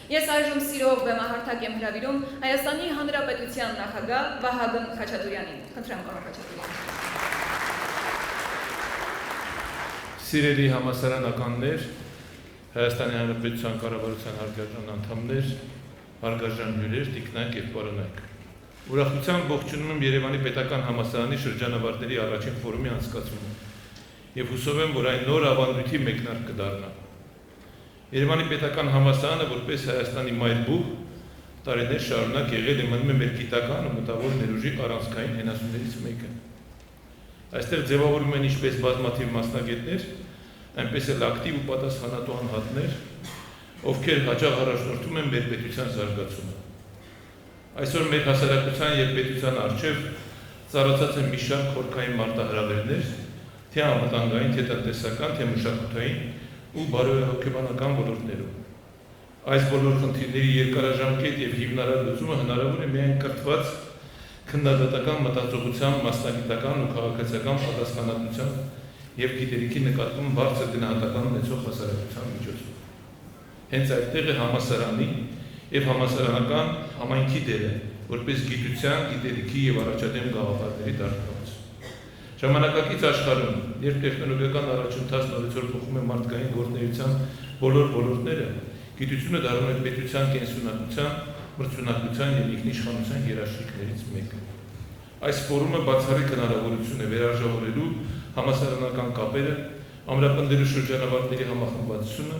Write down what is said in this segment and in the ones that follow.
Ես այժմ սիրով բեմահարթակ եմ հրավիրում Հայաստանի Հանրապետության նախագահ Վահագն Խաչատուրյանին։ Խնդրեմ, պարոն Խաչատուրյան։ Սիրելի համալսարանականներ, Հայաստանի Հանրապետության կառավարության հարգարժան անդամներ, հարգարժան հյուրեր, տիկնակ եւ պարոնայք։ Ուրախությամբ ողջունում եմ Երևանի Պետական համալսարանի շրջանավարտների առաջին ֆորումի անցկացումը եւ հուսով եմ, որ այն նոր ավանդույթի մեկնարկ կդառնա։ Երևանի Պետական համալսարանը որպես Հայաստանի մայրբուհ տարիներ շարունակ եղել է մնում է մեր գիտական ու մտավոր ներուժի առանցքային հենասյուներից մեկը։ Այստեղ ձևավորվում են ինչպես բազմաթիվ մասնագետներ, այնպես էլ ակտիվ ու պատասխանատու անհատներ, ովքեր հաճախ առաջնորդում են մեր պետության զարգացումը։ Այսօր մեր հասարակության եւ պետության առջև ծառացած են մի շարք խորքային մարտահրավերներ, թե անվտանգային, թե տնտեսական, թե մշակութային ու բարոյահոգեբանական ոլորտներում։ Այս բոլոր խնդիրների երկարաժամկետ եւ հիմնարար լուծումը հնարավոր է միայն կրթված քննադատական մտածողության, մասնագիտական ու քաղաքացիական պատասխանատվության եւ գիտելիքի նկատմամբ բարձր գնահատական ունեցող հասարակության միջոցով։ Հենց այդտեղ է համալսարանի եւ համալսարանական համայնքի դերը, որպես գիտության, գիտելիքի եւ առաջադեմ գաղափարների դարձած։ Ժամանակակից աշխարհում, երբ տեխնոլոգիական առաջընթացն օրեցօր փոխում է մարդկային գործունեության բոլոր ոլորտները, գիտությունը դառնում է պետության կենսունակության, մրցունակության եւ ինքնիշխանության երաշխիքներից մեկը։ Այս ֆորումը բացառիկ հնարավորություն է վերարժևորելու համալսարանական կապերը, ամրապնդելու շրջանավարտների համախմբվածությունը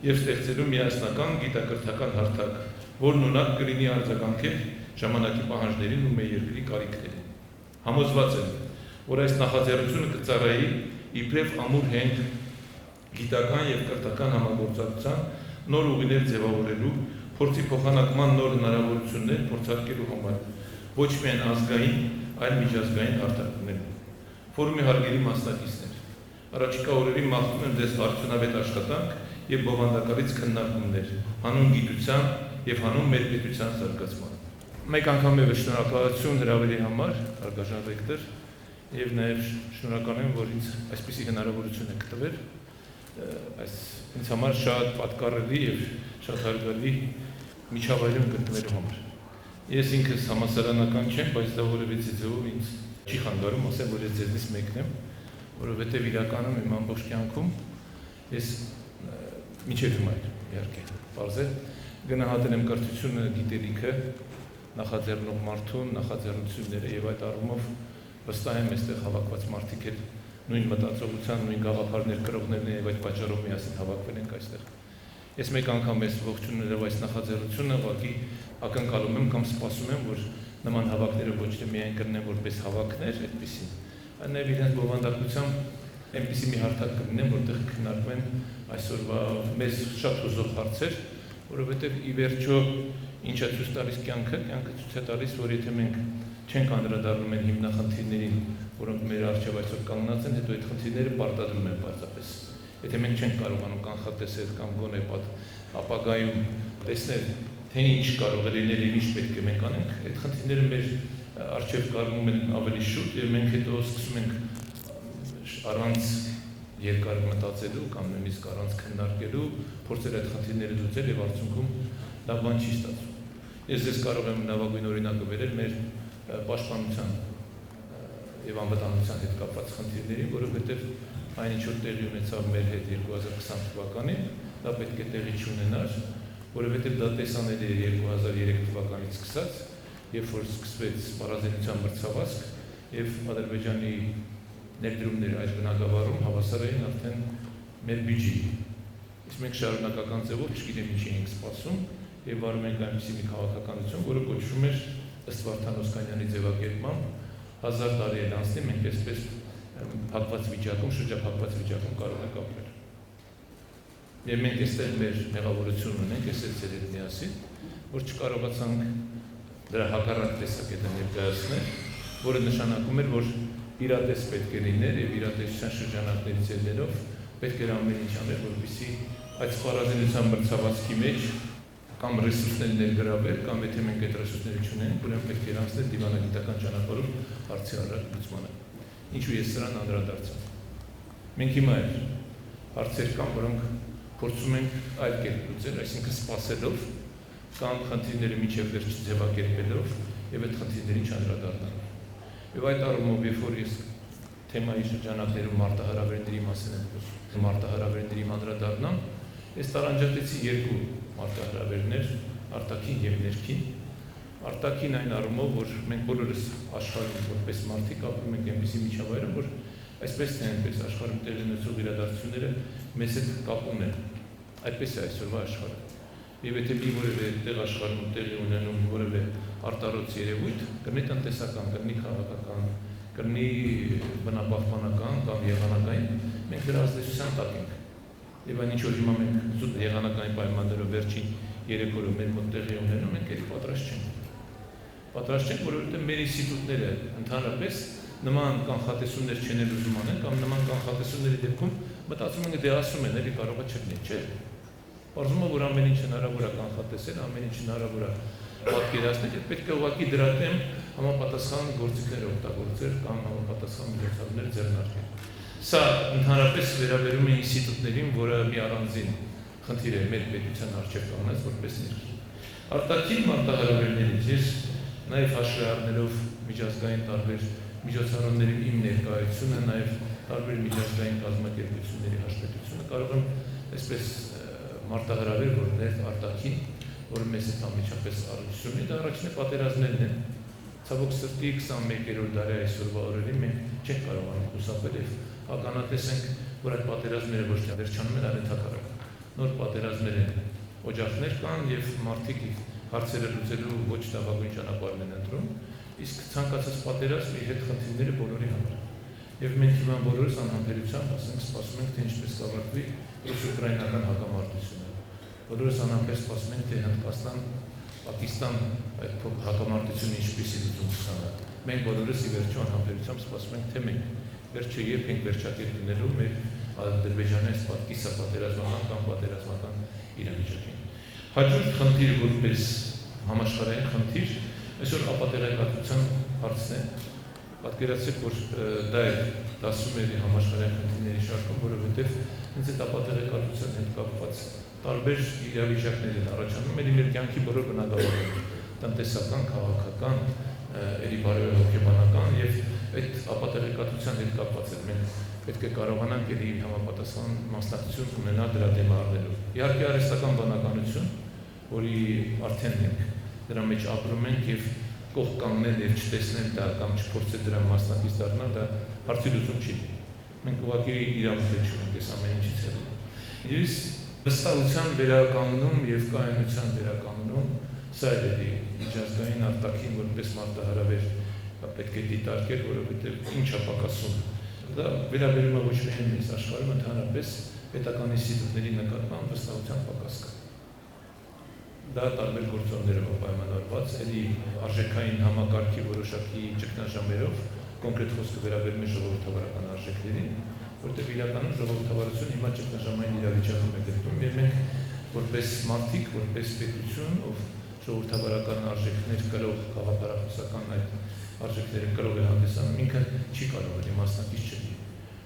եւ ստեղծելու միասնական գիտակրթական հարթակ, որն ունակ կլինի արձագանքել ժամանակի պահանջներին ու մեր երկրի կարիքներին։ Համոզված եմ, որ այս նախաձեռնությունը կծառայի իբրև ամուր հենք գիտական եւ կրթական համագործակցության նոր ուղիներ ձևավորելու, փորձի փոխանակման նոր հնարավորություններ փորձարկելու համար, ոչ միայն ազգային, այլ միջազգային հարթակներում։ Ֆորումի հարգելի մասնակիցներ, առաջիկա օրերին մաղթում եմ ձեզ արդյունավետ աշխատանք եւ բովանդակալից քննարկումներ, հանուն գիտության եւ հանուն մեր պետության զարգացման։ Մեկ անգամ եւս շնորհակալություն հրավերի համար, հարգարժան ռեկտոր, եւ նաեւ շնորհակալ եմ, որ ինձ այսպիսի հնարավորություն եք տվել, այս ինձ համար շատ պատկառելի եւ շատ հարգալի միջավայրում գտնվելու համար։ Ես ինքս համալսարանական չեմ, բայց դա որևիցե ձևով ինձ չի խանգարում, ասեմ, որ ես ձեզնից մեկն եմ, որովհետեւ իրականում իմ ամբողջ կյանքում ես միջև հիմա իհարկե բարձ է գնահատել եմ կրթությունը, գիտելիքը, նախաձեռնող մարդուն, նախաձեռնությունները եւ այդ առումով վստահ եմ այստեղ հավաքված մարդիկ էլ նույն մտածողության, նույն գաղափարներ կրողներն եւ այդ պատճառով միասին հավաքվել ենք այստեղ։ Ես մեկ անգամ ես ողջունելով այս նախաձեռնությունը ուղղակի ակնկալում եմ կամ սպասում եմ, որ նման հավաքները ոչ թե միայն կլինեն որպես հավաքներ, այդպեսին, այլ նաեւ իրենց բովանդակությամբ այնպիսի մի հարթակ կլինեն, որտեղ քննարկվեն այսօրվա մեզ շատ հուզող հարցեր, որովհետեւ ի վերջո ինչա ցույց տալիս կյանքը ցույց է տալիս, որ եթե մենք չենք անդրադառնում են հիմնախնդիրներին, որոնք մեր առջև այսօր կանգնած են, հետո այդ խնդիրները պարտադրում են պարզապես։ Եթե մենք չենք կարողանում կանխատեսել կամ գոնե ապագայում տեսնել, թե ինչ կարող է լինել եւ ինչ պետք է մենք անենք, այդ խնդիրները մեր առջև կանգնում են ավելի շուտ եւ մենք հետո սկսում ենք առանց երկար մտածելու կամ նույնիսկ առանց քննարկելու փորձել այդ խնդիրները լուծել եւ արդյունքում դա բան չի ստացվում։ Ես ձեզ կարող եմ նավագույն օրինակը բերել մեր պաշտպանության եւ անվտանգության հետ կապված խնդիրներին, որովհետեւ այն ինչ որ տեղի ունեցավ մեր հետ 2020 թվականին, դա պետք է տեղի չունենար, որովհետեւ դա տեսանելի է 2003 թվականից սկսած, երբ որ սկսվեց սպառազինության մրցավազք եւ Ադրբեջանի ներդրումները այս բնակավարում հավասարային արդեն մեր բյուջեի։ Իսկ մենք շարունակական ձևով չգիտեմ ինչի ենք սպասում եւ վարում ենք այնպիսի մի քաղաքականություն, որը կոչվում է ըստ Վարդան Օսկանյանի ձևակերպման 1000 տարի էլ անցնի, մենք այսպես փակված վիճակում, շրջափակված վիճակում կարող ենք ապրել։ Եվ մենք այստեղ մեր մեղավորություն ունենք, այս ծերերի միասին, որ չկարողացանք դրա հակառակ տեսակետը ներկայացնել, որը նշանակում էր, որ իրատես պետք է լիներ եւ իրատեսության շրջանակներից ելնելով պետք էր ամեն ինչ անել, որպեսզի այդ սպառազինության մրցավազքի մեջ կամ ռեսուրսներ ներգրավել, կամ եթե մենք այդ ռեսուրսները չունենք, ուրեմն պետք է անցնել դիվանագիտական ճանապարհով հարցի առանց լուծմանը։ Ինչու ես սրան անդրադարձա։ Մենք հիմա հարցեր կան, որոնք փորձում ենք այլ կերպ լուծել, այսինքն սպասելով, կամ խնդիրները միջև վերջ ձևակերպելով եւ այդ խնդիրներին չանդրադառնալով։ Եվ այդ առումով, երբ որ ես թեմայի շրջանակներում մարտահրավերների մասին եմ խոսում, մարտահրավերների անդրադառնամ, ես տարանջատեցի երկու մարտահրավերներ, արտաքին եւ ներքին։ Արտաքին այն առումով, որ մենք բոլորս աշխարհում որպես մարդիկ ապրում ենք այնպիսի միջավայրում, որ այսպես թե այնպես աշխարհում տեղի ունեցող իրադարձությունները մեզ հետ կապում են։ Այդպես է այսօրվա աշխարհը։ Եվ եթե մի որևէ տեղ աշխարհում տեղի ունենում որևէ արտարոց երևույթ, կլինի տնտեսական, կլինի քաղաքական, կլինի բնապահպանական կամ եղանակային, մենք դրա ազդեցության տակ ենք։ Եվ այն ինչ որ հիմա մենք զուտ եղանակային պայմաններով վերջին 3 օրը մեր մոտ տեղի ունենում ենք, էլի պատրաստ չենք։ Պատրաստ չենք, որովհետև մեր ինստիտուտները ընդհանրապես նման կանխատեսումներ չեն ուզում անեն կամ նման կանխատեսումների դեպքում մտածում են դե ասում են, էլի կարող է չլինի, չէ։ Պարզվում է, որ ամեն ինչ հնարավոր է կանխատեսել, ամեն ինչ հնարավոր է պատկերացնել, եւ պետք է ուղղակի դրա դեմ համապատասխան գործիքներ օգտագործել կամ համապատասխան միջոցառումներ ձեռնարկել։ Սա ընդհանրապես վերաբերում է ինստիտուտներին, որը մի առանձին խնդիր է մեր պետության առջև կանգնած որպես ներքին։ Արտաքին մարտահրավերներից ես նաև հաշվի առնելով միջազգային տարբեր միջոցառումների իմ ներկայությունը, նաև տարբեր միջազգային կազմակերպությունների հաշվետվությունը կարող եմ այսպես մարտահրավեր, որներ արտաքին, որը մեզ հետ անմիջապես առնչություն ունի, դա առաջինը պատերազմներն են։ Ցավոք սրտի 21-րդ դարի այսօրվա օրերին մենք չենք կարողանում խուսափել եւ ականատես ենք, որ այդ պատերազմները ոչ թե վերջանում են, այլ ընդհակառակը։ Նոր պատերազմներ են, օջախներ կան եւ մարդիկ հարցերը լուծելու ոչ լավագույն ճանապարհն են ընտրում, իսկ ցանկացած պատերազմ իր հետ խնդիրները բոլորի համար։ Եվ մենք հիմա բոլորս անհամբերությամբ ասենք սպասում ենք, թե ինչպես կավարտվի ռուս-ուկրաինական հակամարտությունը։ Բոլորս անհամբեր սպասում ենք, թե Հնդկաստան, Պակիստան այդ հակամարտությունը ինչպեսի լուծում կստանա։ Մենք բոլորս ի վերջո անհամբերությամբ սպասում ենք, թե մենք վերջը երբ ենք վերջակետ լինելու մեր Ադրբեջանի այս կիսապատերազմական կամ պատերազմական իրավիճակին։ Հաջորդ խնդիրը որպես համաշխարհային խնդիր այսօր ապատեղեկատվության հարցն է։ Պատկերացրեք, որ դա է 10-երի համաշխարհային խնդիրների շարքում, որովհետև հենց այդ ապատեղեկատվության հետ կապված տարբեր իրավիճակներ են առաջանում, ելի մեր կյանքի բոլոր բնագավառներում, տնտեսական, քաղաքական, ելի բարոյահոգեբանական եւ այդ ապատեղեկատվության հետ կապված է մենք պետք է կարողանանք ելի համապատասխան մասնակցություն ունենալ դրա դեմ առնելու։ Իհարկե արհեստական բանականություն, որի արդեն մենք դրա մեջ ապրում ենք եւ կողք կանգնել եւ չտեսնել դա կամ չփորձել դրա մասնակից դառնալ, դա հարցի լուծում չի։ Մենք ուղղակի իրավունք չունենք այս ամեն ինչից հետո։ Ես վստահության վերականգնում եւ կայունության վերականգնում սա է միջազգային արտաքին որպես մարտահրավեր պետք է դիտարկել, որովհետեւ ինչ է պակասում։ Դա վերաբերում է ոչ միայն մեզ աշխարհում, ընդհանրապես պետական ինստիտուտների նկատմամբ վստահության պակաս կա։ Դա տարբեր գործոններով պայմանավորված, էլի արժեքային համակարգի որոշակի ճգնաժամերով, կոնկրետ խոսքը վերաբերում է ժողովրդավարական արժեքներին, որտեղ իրականում ժողովրդավարությունը հիմա ճգնաժամային իրավիճակում է գտնվում, եւ մենք որպես մարդիկ, որպես պետություն, ով ժողովրդավարական արժեքներ կրող գաղափարախոսական այդ արժեքները կրող է հանդիսանում, ինքը չի կարող լինի մասնակից չլինի։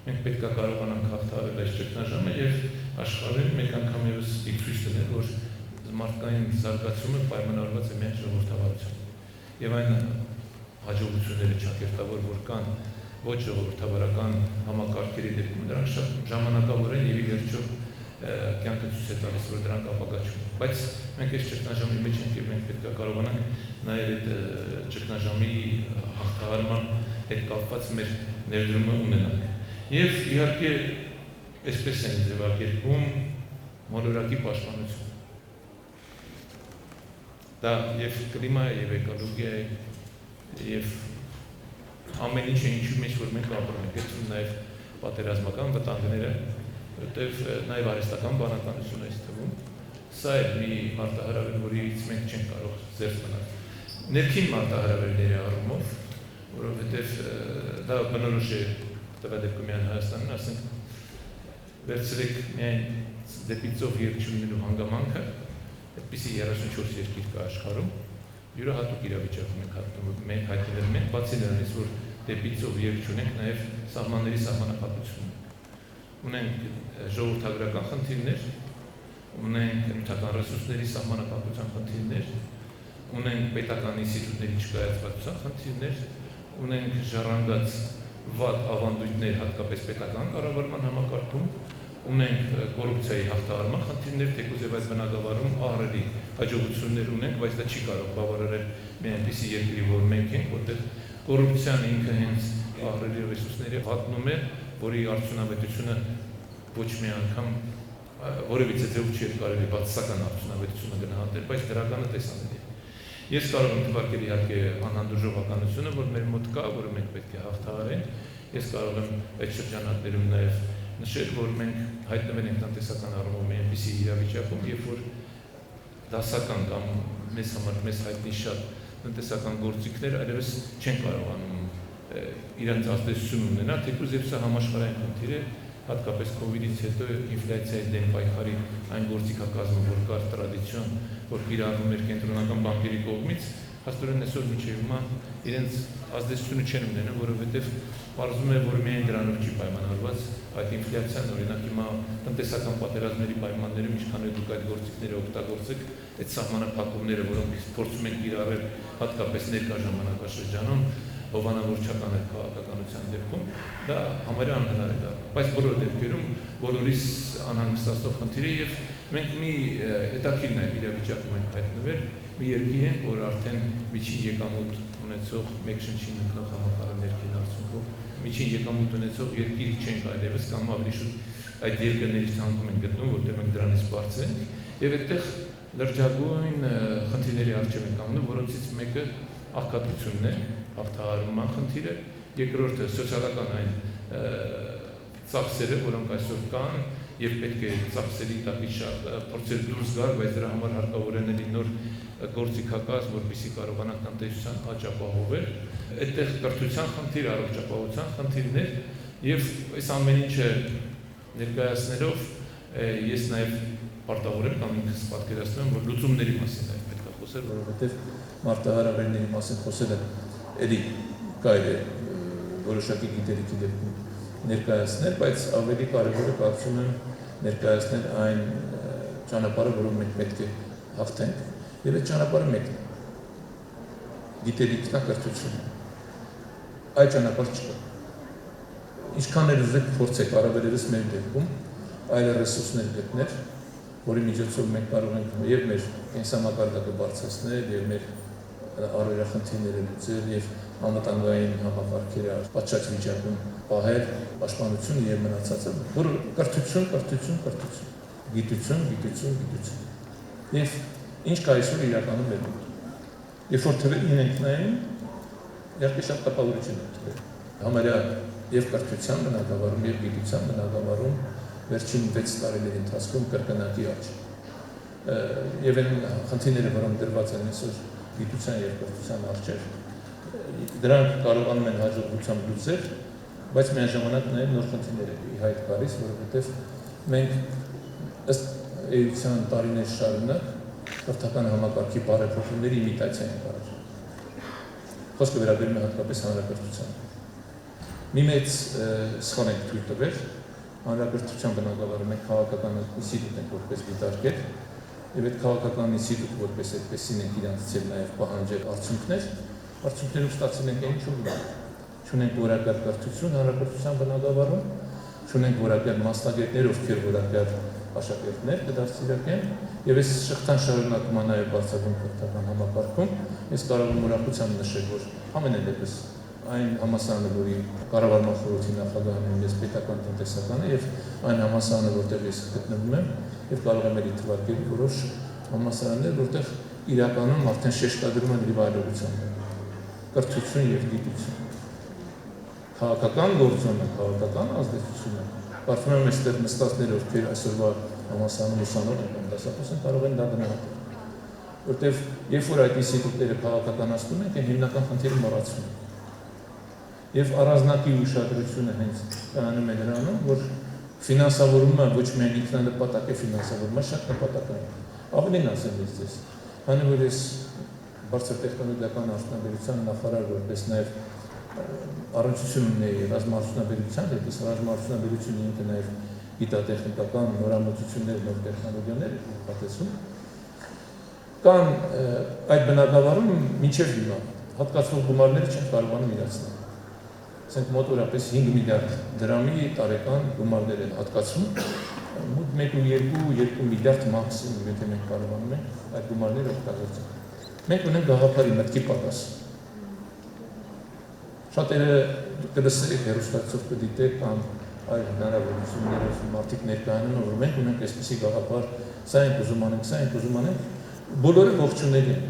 Մենք պետք է կարողանանք հաղթահարել այս ճգնաժամը եւ աշխարհին մեկ անգամ եւս ցույց տնել, որ մարդկային զարգացումը պայմանավորված է միայն ժողովրդավարությամբ։ Եվ այն հաջողությունները ճակերտավոր, որ կան ոչ ժողովրդավարական համակարգերի դեպքում, դրանք շատ ժամանակավոր են եւ ի վերջո կյանքը ցույց է տալիս, որ դրանք ապագա չունեն։ Բայց մենք այս ճգնաժամի մեջ ենք եւ մենք պետք է կարողանանք նաեւ այդ ճգնաժամի հաղթահարման հետ կապված մեր ներդրումը ունենալ։ Եվ իհարկե այսպես են ձևակերպում մոլորակի պաշտպանություն։ Դա եւ կլիմա է եւ էկոլոգիա է եւ ամեն ինչ է ինչու մեջ որ մենք ապրում ենք, այդտեղ նաեւ պատերազմական վտանգները, որտեվ նաեւ արհեստական բանականություն է ստվում։ Սա է մի մարտահրավեր, որից մենք չենք կարող զերծ մնալ։ Ներքին մարտահրավերների առումով, որովհետեւ դա բնորոշ է տվյալներում միայն Հայաստանին, ասենք վերցրեք միայն դեպի ծով երկչունելու հանգամանքը, այդպիսի 34 երկիր կա աշխարհում, յուրահատուկ իրավիճակում ենք մենք հայտնվել ենք, բացի նրանից, որ դեպի ծով երկչունենք, նաև սահմանների սահմանափակություն ունենք ժողովրդագրական խնդիրներ, ունենք նյութական ռեսուրսների սահմանափակության խնդիրներ, ունենք պետական ինստիտուտների չկայացվածության խնդիրներ, ունենք ժառանգած վատ ավանդույթներ, հատկապես պետական կառավարման համակարգում, ունենք կոռուպցիայի հաղթահարման խնդիրներ, թեկուզ եւ այս բնագավառում ահռելի հաջողություններ ունենք, բայց դա չի կարող բավարարել մի այնպիսի երկրի, որ մենք ենք, որտեղ կոռուպցիան ինքը հենց ահռելի ռեսուրսների հատնում է, որի արդյունավետությունը ոչ մի անգամ որևիցե ձևով չի կարելի բացասական արդյունավետությունը գնահատել, բայց դրականը տեսանելի է։ Ես կարող եմ թվարկել իհարկե անհանդուրժողականությունը, որ մեր մոտ կա, որը մենք պետք է հաղթահարենք։ Ես կարող եմ այդ շրջանակներում նաև նշել, որ մենք հայտնվել ենք տնտեսական առումով մի այնպիսի իրավիճակում, երբ որ դասական կամ մեզ համար մեզ հայտնի շատ տնտեսական գործիքներ այլևս չեն կարողանում իրենց ազդեցություն ունենալ, թեկուզ եւ սա համաշխարհային խնդիր է, հատկապես COVID-ից հետո ինֆլյացիայի դեմ պայքարի այն գործիքակազմը, որ կար տրադիցիոն, որ կիրառվում էր կենտրոնական բանկերի կողմից, հաստորեն այսօր մինչև հիմա իրենց ազդեցությունը չեն ունենում, որովհետև պարզվում է, որ միայն դրանով չի պայմանավորված այդ ինֆլյացիան, օրինակ հիմա տնտեսական պատերազմների պայմաններում ինչքան է դուք այդ գործիքները օգտագործեք, այդ սահմանափակումները, որոնք փորձում ենք կիրառել հատկապես ներկա ժամանակաշրջանում, հովանավորչական այդ քաղաքականության դեպքում, դա համարյա անհնար է դառնում, բայց բոլոր դեպքերում բոլորիս անհանգստացնող խնդիր է եւ մենք մի հետաքրքիր նաեւ իրավիճակում ենք հայտնվել, մի երկիր ենք, որ արդեն միջին եկամուտ ունեցող մեկ շնչին ընկնող համակարգի ներքին արդյունքով միջին եկամուտ ունեցող երկիր չենք այլևս կամ ավելի շուտ այդ երկրների ցանկում են գտնում, որտեղ մենք դրանից բարձր ենք եւ այդտեղ լրջագույն խնդիրների առջև ենք կանգնում, որոնցից մեկը աղքատությունն է, հաղթահարման խնդիրը, երկրորդը սոցիալական այն ծախսերը, որոնք այսօր կան եւ պետք է ծախսերի տակից շատ փորձել դուրս գալ, բայց դրա համար հարկավոր է ների նոր գործիքակազմ, որպեսզի կարողանանք տնտեսության աճ ապահովել, այդտեղ կրթության խնդիր, առողջապահության խնդիրներ եւ այս ամեն ինչը ներկայացնելով ես նաեւ պարտավոր եմ կամ ինքս պատկերացնում եմ, որ լուծումների մասին նաեւ պետք է խոսել, որովհետեւ մարտահրավերների մասին խոսելը էլի կարելի է որոշակի գիտելիքի դեպքում ներկայացնել, բայց ավելի կարևոր է կարծում եմ ներկայացնել այն ճանապարհը, որով մենք պետք է հաղթենք, եւ այդ ճանապարհը մեկն է։ Գիտելիքն է, կրթությունը։ Այդ ճանապարհ չկա։ Ինչքան էլ ուզեք փորձեք առավելերս մեր դեպքում այլ ռեսուրսներ գտնել, որի միջոցով մենք կարող ենք եւ մեր կենսամակարդակը բարձրացնել, եւ մեր առօրյա խնդիրները լուծել, եւ անվտանգային համակարգերը պատշաճ վիճակում պահել, պաշտպանություն եւ մնացածը, որ կրթություն, գիտություն։ Եվ ինչ կա այսօր իրականում մեր մոտ։ Երբ որ թվերին ենք նայում, իհարկե շատ տպավորություն է թվեր։ Համարյա եւ կրթության բնագավառում եւ գիտության բնագավառում վերջին 6 տարիների ընթացքում կրկնակի աճ։ Եվ այն խնդիրները, որոնք դրված են այսօր գիտության եւ կրթության առջև, դրանք կարողանում են հաջողությամբ լուծել, բայց միաժամանակ նաեւ նոր խնդիրներ են ի հայտ գալիս, որովհետեւ մենք ըստ էության տարիներ շարունակ կրթական համակարգի բարեփոխումների իմիտացիա ենք արել։ Խոսքը վերաբերում է հատկապես հանրակրթությանը։ Մի մեծ սխալ ենք թույլ տվել, հանրակրթության բնագավառում մենք քաղաքական ինստիտուտ ենք որպես դիտարկել, եւ այդ քաղաքական ինստիտուտը որպես այդպեսին ենք իրանցել նաեւ պահանջել արդյունքներով ստացել ենք այն ինչ-որ չունենք որակյալ կրթություն հանրակրթության բնագավառում, չունենք որակյալ մասնագետներ, ովքեր որակյալ աշակերտներ կդարձիրակեն, եւ այս շղթան շարունակումը նաեւ բարձրագույն կրթական համակարգում, ես կարող եմ ուրախությամբ նշել, որ ամենայն դեպս այն համալսարանը, որի կառավարման խորհրդի նախագահն եմ ես պետական տնտեսականը եւ այն համալսարանը, որտեղ ես գտնվում եմ, եւ կարող եմ էլի թվարկել որոշ համալսարաններ, որտեղ իրականում արդեն շեշտադրում են լիվայրության կրթություն եւ գիտություն։ Քաղաքական գործոնը, քաղաքական ազդեցությունը, կարծում եմ այստեղ նստածները, ովքեր այսօրվա համալսարանում ուսանող են կամ դասախոս են, կարող են դա գնահատել։ Որտեւ երբ որ այդ ինստիտուտները քաղաքականացնում են, այն հիմնական խնդիրը մոռացում են։ Եվ առանձնակի ուշադրությունը հենց կայանում է նրանում, որ ֆինանսավորումը ոչ միայն ինքնանպատակ է ֆինանսավորումը, շատ նպատակային։ Ավելին ասեմ ես, քանի որ ես բարձր տեխնոլոգիական արդյունաբերության նախարար որպես նաև առնչություն ունեի ռազմաարդյունաբերության հետ, այս ռազմաարդյունաբերությունը ինքը նաև գիտատեխնիկական նորամուծություններ, նոր տեխնոլոգիաներ պատեցում, կան այդ բնակավարում մինչև հիմա հատկացվող գումարները չեն կարողանում իրացնել։ Ասենք մոտորապես 5 միլիարդ դրամի տարեկան գումարներ են հատկացում, մոտ 1.2 միլիարդ մաքսիմում, եթե մենք կարողանում ենք այդ գումարները օգտագործել։ Մենք ունենք գաղափարի մտքի պակաս։ Շատերը կլսեք հեռուստացով կդիտեք կամ այլ հնարավորություններով մարդիկ ներկայանում, որ մենք ունենք այսպիսի գաղափար, սա ենք ուզում անենք, սա ենք ուզում անենք, բոլորը ողջունելի են։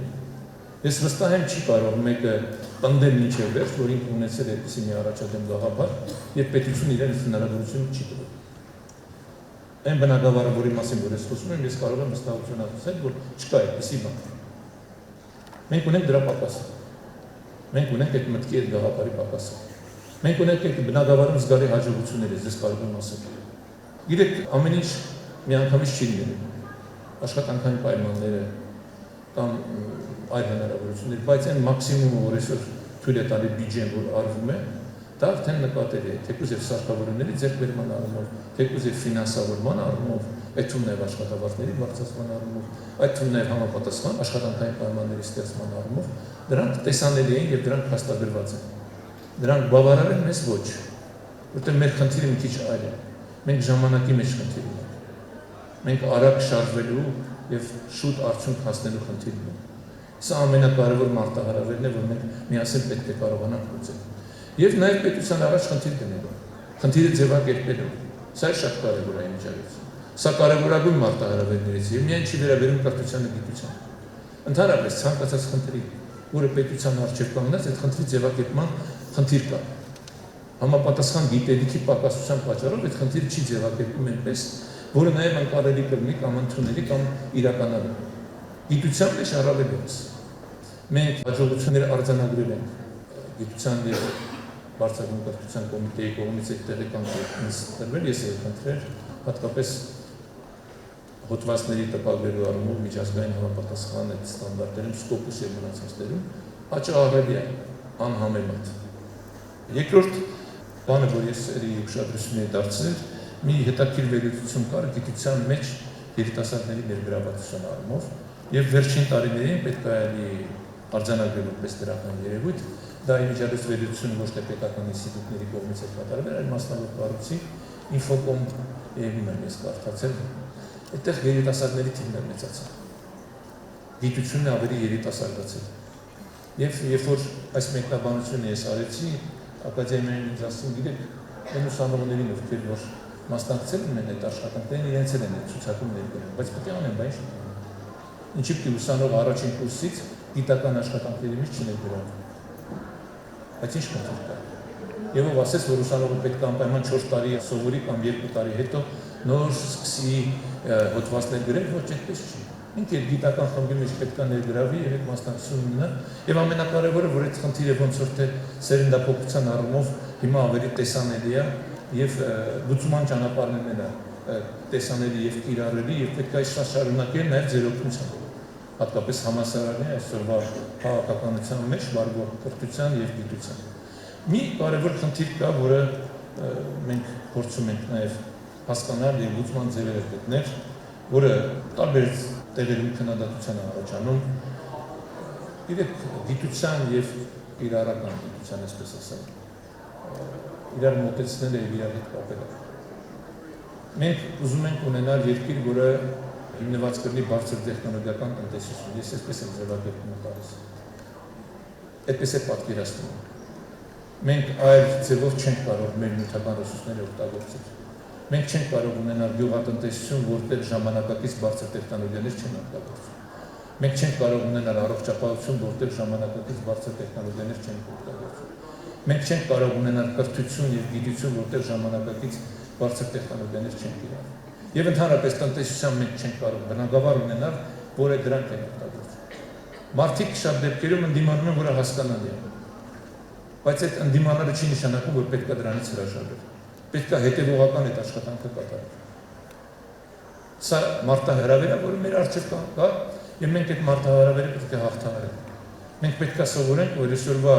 Ես վստահ եմ չի կարող մեկը պնդել մինչև վերջ, որ ինքը ունեցել է այդպիսի մի առաջադեմ գաղափար, եւ պետությունը իրեն հնարավորություն չի տվել։ Այն բնակավարը, որի մասին որ ես խոսում եմ, ես կարող եմ վստահությամբ ասել, որ չկա այդպիսի բան։ Մենք ունենք դրա պակասը։ Մենք ունենք այդ մտքի այդ գաղափարի պակասը։ Մենք ունենք այդ բնակավարում զգալի հաջողություններ, ես կարող եմ ասել։ Գիտեք, ամեն ինչ միանգամից չի լինելու։ Աշխատանքային պայմանները կամ այլ հնարավորություններ, բայց այն մաքսիմումը, որ այսօր թույլ է տալի բյուջեն, որ արվում է, դա արդեն նկատելի է, թեկուզ եւ սարքավորումների ձեռքբերման առումով, թեկուզ եւ ֆինանսավորման առումով, այդ թվում նաեւ աշխատավարձերի բարձրացման առումով, այդ թվում նաեւ համապատասխան աշխատանքային պայմանների ստեղծման առումով, դրանք տեսանելի են եւ դրանք հաստատագրված են։ Դրանք բավարար են, մեզ ոչ, որտեղ մեր խնդիրը մի քիչ այլ է։ Մենք ժամանակի մեջ խնդիր ունենք։ Մենք արագ շարժվելու եւ շուտ արդյունք հասնելու խնդիր ունենք։ Սա ամենակարևոր մարտահրավերն է, որ մենք միասին պետք է կարողանանք լուծել։ Եվ նաև պետության առաջ խնդիր դնելու, խնդիրը ձևակերպելու։ Սա շատ կարևոր է միջավայրում։ Սա կարևորագույն մարտահրավերներից է, եւ միայն չի վերաբերում կրթությանը, գիտությանը։ Ընդհանրապես ցանկացած խնդրի, որը պետության առջև կանգնած, այդ խնդրի ձևակերպման խնդիր կա։ Համապատասխան գիտելիքի պակասության պատճառով այդ խնդիրը չի ձևակերպում այնպես, որը նաև անկարելի կլինի կամ ընդունելի կամ իրականանալի։ Գիտության մեջ առավելևս մենք հաջողություններ արձանագրել ենք գիտության եւ բարձրագույն կրթության կոմիտեի կողմից այդ տեղեկանքն տրվել, ես եմ խնդրել հատկապես հոդվածների տպագրելու առումով միջազգային համապատասխան այդ ստանդարտերում, սկոպուս եւ մնացածներում հաճախ է անհամեմատ։ Երկրորդ բանը, որ ես ուշադրություն եմ դարձրել, մի հետաքրքիր վերլուծություն կար գիտության մեջ երիտասարդների ներգրավվածության առումով եւ վերջին տարիներին պետք է արձանագրել որպես դրական երևույթ, դա իմիջիալից վերլուծություն ոչ թե պետական ինստիտուտների կողմից է կատարվել, այլ մասնավոր կառույցի Infocom եւ ես կարդացել, այդտեղ երիտասարդների թիվն է մեծացել։ Գիտությունն ավելի երիտասարդացել։ Եվ երբ որ այս մեկնաբանությունը ես արեցի, ակադեմիային ինձ ասում, գիտեք, այն ուսանողներին, ովքեր որ մասնակցել են այդ աշխատանքներին, իրենց են այդ ցուցակում ներկայացնում, բայց պետք է անեն, բայց ինչի՞ պետք է ուսանող առաջին կուրսից գիտական աշխատանքների մեջ չներգրավվի։ Բայց ինչ խնդիր կա։ Եվ ով ասես, որ ուսանողը պետք է անպայման 4 տարի սովորի կամ 2 տարի հետո նոր սկսի հոդվածներ գրել, ոչ այդպես չի։ Ինքը այդ գիտական խմբի մեջ պետք է ներգրավվի եւ այդ մասնակցությունը ունենա։ Եվ ամենակարևորը, որ այդ խնդիրը ոնց որ թե սերնդափոխության առումով հիմա ավելի տեսանելի է եւ լուծման ճանապարհներն են տեսանելի եւ կիրառելի եւ պետք է այս շարունակել նաեւ ձեր օգնությամբ։ Հատկապես համասարանի այսօրվա քաղաքականության մեջ վարվող կրթության եւ գիտության։ Մի կարևոր խնդիր կա, որը մենք փորձում ենք նաեւ հասկանալ եւ լուծման ձևեր գտնել, որը տարբեր տեղերում քննադատության առաջանում իրեք գիտության եւ իրարական գիտության, այսպես ասեմ, իրար մոտեցնել եւ իրար հետ կապել։ Մենք ուզում ենք ունենալ երկիր, որը հիմնված կլինի բարձր տեխնոլոգիական տնտեսություն։ Ես այսպես եմ ձևակերպում տալիս։ Այդպես է պատկերացնում։ Մենք այլ ձևով չենք կարող մեր նյութական ռեսուրսները օգտագործել։ Մենք չենք կարող ունենալ գյուղատնտեսություն, որտեղ ժամանակակից բարձր տեխնոլոգիաներ չեն օգտագործվում։ Մենք չենք կարող ունենալ առողջապահություն, որտեղ ժամանակակից բարձր տեխնոլոգիաներ չեն օգտագործվում։ Մենք չենք կարող ունենալ կրթություն եւ գիտություն, որտեղ ժամանակակից բարձր տեխնոլոգիաներ չեն կիրառվում։ Եվ ընդհանրապես տնտեսության մեջ չենք կարող բնակավար ունենալ, որը դրանք են օգտագործում։ Մարդիկ շատ դեպքերում ընդդիմանում են, որը հասկանալի է։ Բայց այդ ընդդիմանալը չի նշանակում, որ պետք է դրանից հրաժարվել։ Պետք է հետևողական այդ աշխատանքը կատարել։ Սա մարտահրավեր է, որը մեր առջև կա, եւ մենք այդ մարտահրավերը պետք է հաղթահարենք։ Մենք պետք է սովորենք, որ այսօրվա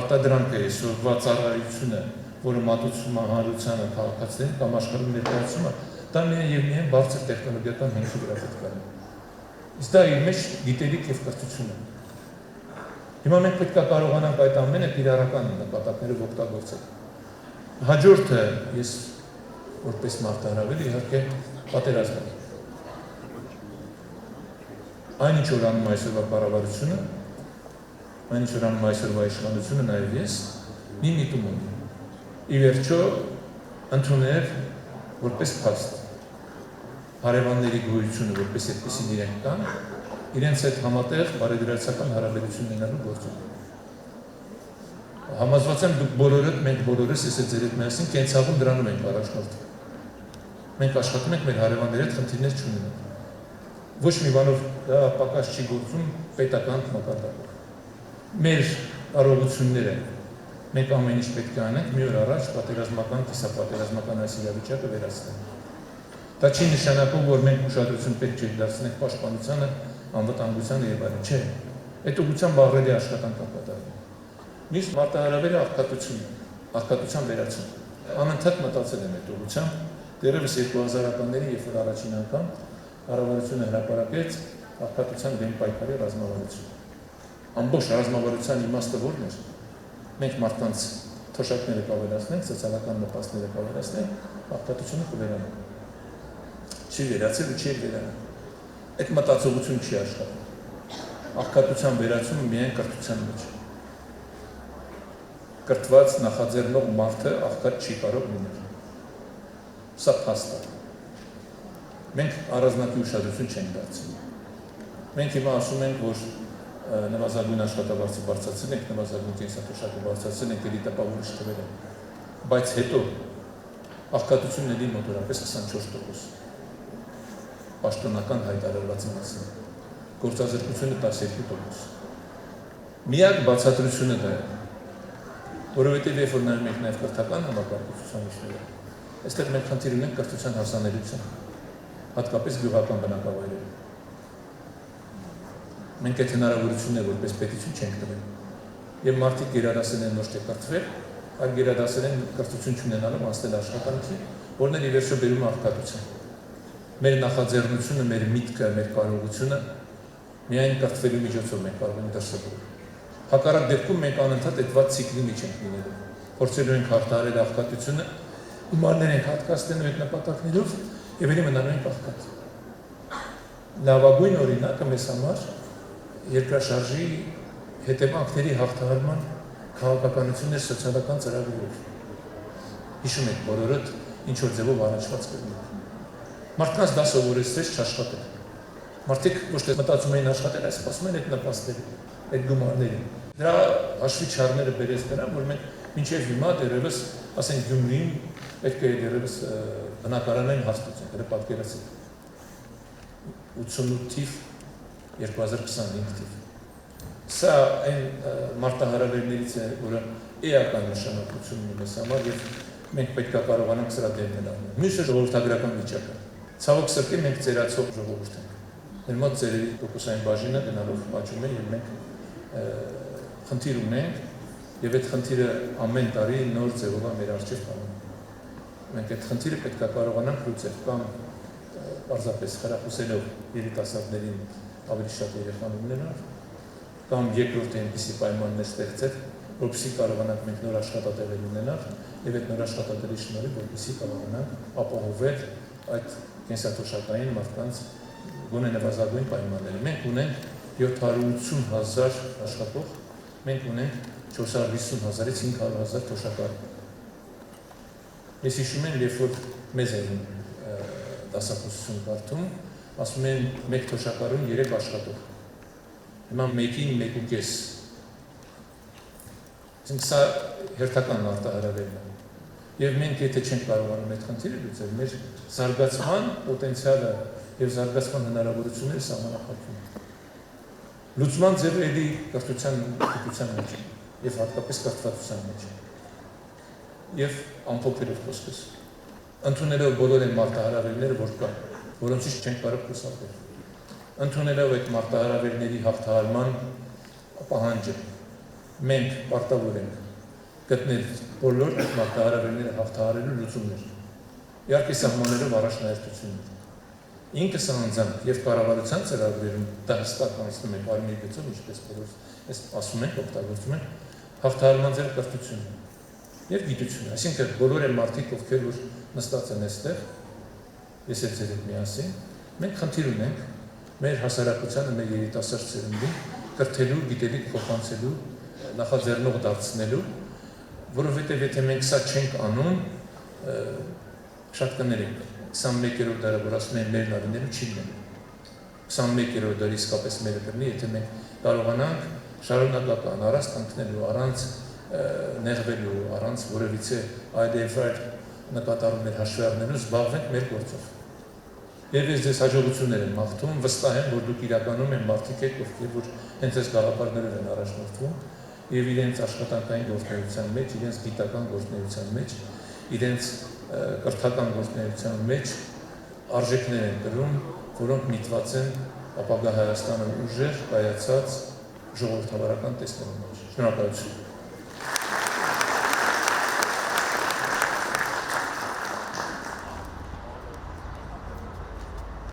արտադրանքը, այսօրվա ծառայությունը որը մատուցումը հանրությանը քաղաքացիներին կամ աշխարհում ներկայացումը, դա միայն եւ միայն բարձր տեխնոլոգիական հենքի վրա պետք է լինի։ Իսկ դա իր մեջ գիտելիք եւ կրթություն է։ Հիմա մենք պետք է կարողանանք այդ ամենը իրարական նպատակներով օգտագործել։ Հաջորդը ես որպես մարտահրավեր իհարկե պատերազմն է։ Այն ինչ որ անում այսօրվա կառավարությունը, այն ինչ որ անում այսօրվա իշխանությունը նաև ես, մի միտում ունի։ Ի վերջո ընդունել որպես փաստ հարևանների գոյությունը, որպես այդպեսին իրենք կան, իրենց հետ համատեղ բարեդրացական հարաբերություն ունենալու գործում։ Համոզված եմ դուք բոլորդ, մենք բոլորս ես ձեր հետ միասին կենցաղում դրանում ենք առաջնորդվում։ Մենք աշխատում ենք մեր հարևանների հետ խնդիրներ չունենալ։ Ոչ մի բանով դա պակաս չի գործում պետական մակարդակով։ Մեր կարողությունները մենք ամեն ինչ պետք է անենք մի օր առաջ պատերազմական, կիսապատերազմական այս իրավիճակը վերացնենք։ Դա չի նշանակում, որ մենք ուշադրություն պետք չէ դարձնենք պաշտպանությանը, անվտանգությանը եւ այլն, չէ։ Այդ ուղղությամբ աղրելի աշխատանք կատարվում։ Միշտ մարտահրավերը աղքատության վերացում։ Անընդհատ մտածել եմ այդ ուղղությամբ, դեռևս 2000-ականների, երբ որ առաջին անգամ կառավարությունը հրապարակեց աղքատության դեմ պայքարի ռազմավարություն։ Ամբողջ ռազմավարության իմաստը որն էր։ Մենք մարդկանց թոշակները կավելացնենք, սոցիալական նպաստները կավելացնենք, աղքատությունը կվերանա։ Չի վերացել ու չի վերանա։ Այդ մտածողություն չի աշխատում։ Աղքատության վերացումը միայն կրթության մեջ։ Կրթված նախաձեռնող մարդը աղքատ չի կարող լինել։ Սա փաստ է։ Մենք առանձնակի ուշադրություն չենք դարձնում։ Մենք հիմա ասում ենք, որ նվազագույն աշխատավարձը բարձրացնենք, նվազագույն կենսաթոշակը բարձրացնենք, էլի տպավորիչ թվեր են։ Բայց հետո աղքատությունն էլի մոտորապես 24%։ Պաշտոնական հայտարարված մասն։ Գործազրկությունը 12%։ Միակ բացատրությունը դա է, որովհետև երբ որ նայում ենք նաև կրթական համակարգության միջները, այստեղ մենք խնդիր ունենք կրթության հասանելիության, հատկապես գյուղական բնակավայրերում։ Մենք այդ հնարավորությունները որպես պետություն չենք տվել։ Եվ մարդիկ գերադասել են ոչ թե կրթվել, այլ գերադասել են կրթություն չունենալով անցնել աշխատանքի, որն էլ ի վերջո բերում է աղքատության։ Մեր նախաձեռնությունը, մեր միտքը, մեր կարողությունը միայն կրթվելու միջոցով մենք կարող ենք դրսևորել։ Հակառակ դեպքում մենք անընդհատ այդ վատ ցիկլի մեջ ենք լինելու։ Փորձելու ենք հաղթահարել աղքատությունը, գումարներ ենք հատկացնելու այդ նպատակներով եւ ելի մնալու ենք աղքատ։ Լավագույն օրինակը մեզ համար երկրաշարժի հետևանքների հաղթահարման քաղաքականությունն է սոցիալական ծրագրերով։ Հիշում եք բոլորդ ինչ որ ձևով առաջված կլինի։ Մարդկանց դա սովորեցրեց չաշխատել։ Մարդիկ ոչ թե մտածում էին աշխատել, այլ սպասում են այդ նպաստների, այդ գումարների։ Դրա հաշվի չառները բերեց նրան, որ մենք մինչև հիմա դեռևս, ասենք Գյումրիին պետք է դեռևս բնակարանային հաստատենք, դա պատկերացրեք։ 88 թիվ 2025 թիվ։ Սա այն մարտահրավերներից է, որը էական նշանակություն ունի մեզ համար եւ մենք պետք է կարողանանք սրա դեմն առնել։ Մյուսը ժողովրդագրական վիճակը։ Ցավոք սրտի մենք ծերացող ժողովուրդ ենք։ Մեր մոտ ծերերի տոկոսային բաժինը գնալով աճում է եւ մենք խնդիր ունենք եւ այդ խնդիրը ամեն տարի նոր ձևով է մեր առջեւ կանգնում։ Մենք այդ խնդիրը պետք է կարողանանք լուծել կամ պարզապես խրախուսելով երիտասարդներին ավելի շատ երեխան ունենալ, կամ երկրորդ այնպիսի պայմաններ ստեղծել, որպեսզի կարողանանք մենք նոր աշխատատեղեր ունենալ եւ այդ նոր աշխատատեղերի շնորհիվ որպեսզի կարողանանք ապահովել այդ կենսաթոշակային մարդկանց գոնե նվազագույն պայմանները։ Մենք ունենք 780,000 աշխատող, մենք ունենք 450,000-ից 500,000 թոշակառու։ Ես հիշում եմ, երբ որ մեզ էին դասախոսություն կարդում, ասում են մեկ թոշակառուն 3 աշխատող։ Հիմա մեկին 1.5։ Այսինքն սա հերթական արտահրավերն է։ Եվ մենք եթե չենք կարողանում այդ խնդիրը լուծել, մեր զարգացման պոտենցիալը եւ զարգացման հնարավորությունները սահմանափակվում են։ Լուծման ձևը էլի կրթության մեջ եւ հատկապես կրթվածության մեջ։ Եվ ամփոփելով խոսքս, ընդունելով բոլոր այն մարտահրավերները, որ կան, որոնցից չենք կարող խուսափել։ Ընդունելով այդ մարտահրավերների հաղթահարման պահանջը, մենք պարտավոր ենք գտնել բոլոր մարտահրավերները հաղթահարելու լուծումներ։ Իհարկե սահմաններով առաջնահերթություններ։ Ինքս անձամբ եւ կառավարության ծրագրերում դա հստակ անցնում է բարմի գծով, ինչպես բոլոր այս ասում ենք, օգտագործում են հաղթահարման ձեր կրթությունը եւ գիտությունը, այսինքն բոլոր այն մարդիկ, ովքեր որ նստած են այստեղ, ես էլ ձեր հետ միասին, մենք խնդիր ունենք մեր հասարակությանը, մեր երիտասարդ սերունդին կրթելու, գիտելիք փոխանցելու, նախաձեռնող դարձնելու, որովհետեւ եթե մենք սա չենք անում, շատ կներենք 21-րդ դարը, որ ասում են մերն արինելու չի լինելու։ 21-րդ դարը իսկապես մերը կլինի, եթե մենք կարողանանք շարունակական առանց կանգնելու, առանց նեղվելու, առանց որևիցե այլ նկատառումներ հաշվի առնելու զբաղվենք մեր գործով։ Եվ ես ձեզ հաջողություններ եմ մաղթում, վստահ եմ, որ դուք իրականում են մարդիկ եք, ովքեր որ հենց այս գաղափարներով են առաջնորդվում եւ իրենց աշխատանքային գործունեության մեջ, իրենց գիտական գործունեության մեջ, իրենց կրթական գործունեության մեջ արժեքներ են կրում, որոնք միտված են ապագա Հայաստանը ուժեղ, կայացած ժողովրդավարական տեսնելու մեջ։ Շնորհակալություն։